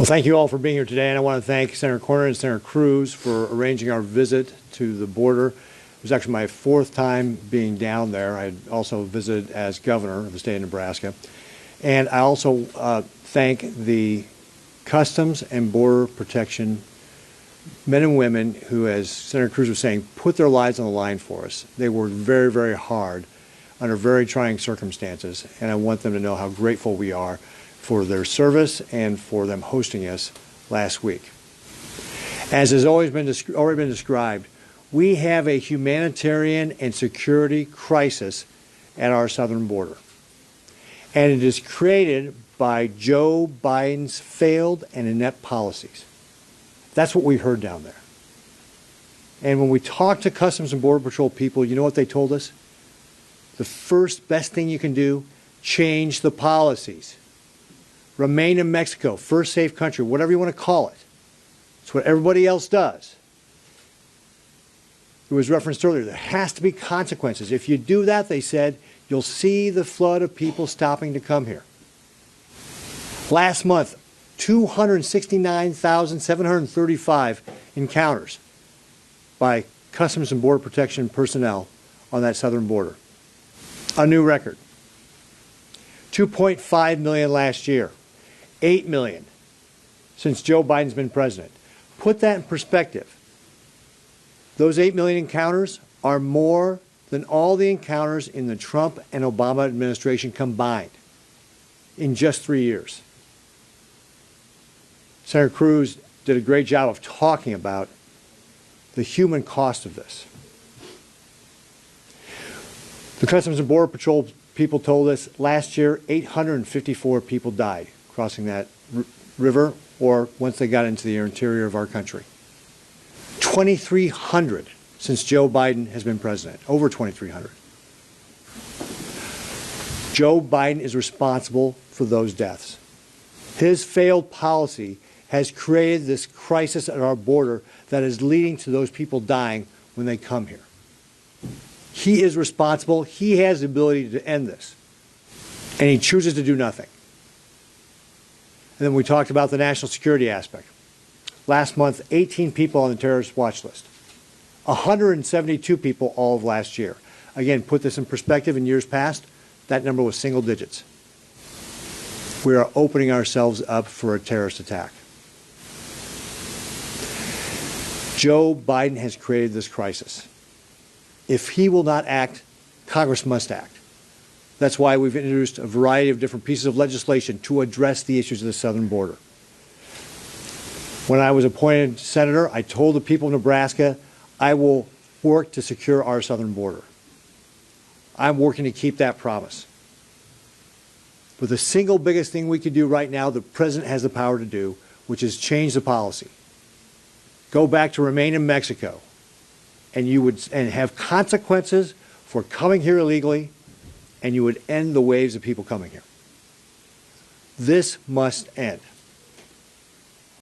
Thank you all for being here today, and I want to thank Senator Corner and Senator Cruz for arranging our visit to the border. It was actually my fourth time being down there. I also visited as governor of the state of Nebraska. And I also thank the Customs and Border Protection men and women who, as Senator Cruz was saying, put their lives on the line for us. They worked very, very hard under very trying circumstances, and I want them to know how grateful we are for their service and for them hosting us last week. As has already been described, we have a humanitarian and security crisis at our southern border. And it is created by Joe Biden's failed and inept policies. That's what we heard down there. And when we talked to Customs and Border Patrol people, you know what they told us? The first best thing you can do, change the policies. Remain in Mexico, first safe country, whatever you want to call it. It's what everybody else does. It was referenced earlier, there has to be consequences. If you do that, they said, you'll see the flood of people stopping to come here. Last month, 269,735 encounters by Customs and Border Protection personnel on that southern border. A new record. 2.5 million last year. 8 million since Joe Biden's been president. Put that in perspective. Those 8 million encounters are more than all the encounters in the Trump and Obama administration combined in just 3 years. Senator Cruz did a great job of talking about the human cost of this. The Customs and Border Patrol people told us last year 854 people died crossing that river or once they got into the interior of our country. 2,300 since Joe Biden has been president, over 2,300. Joe Biden is responsible for those deaths. His failed policy has created this crisis at our border that is leading to those people dying when they come here. He is responsible. He has the ability to end this, and he chooses to do nothing. And then we talked about the national security aspect. Last month, 18 people on the terrorist watch list. 172 people all of last year. Again, put this in perspective, in years past, that number was single digits. We are opening ourselves up for a terrorist attack. Joe Biden has created this crisis. If he will not act, Congress must act. That's why we've introduced a variety of different pieces of legislation to address the issues of the southern border. When I was appointed senator, I told the people of Nebraska, I will work to secure our southern border. I'm working to keep that promise. But the single biggest thing we can do right now, the president has the power to do, which is change the policy. Go back to remain in Mexico, and have consequences for coming here illegally, and you would end the waves of people coming here. This must end.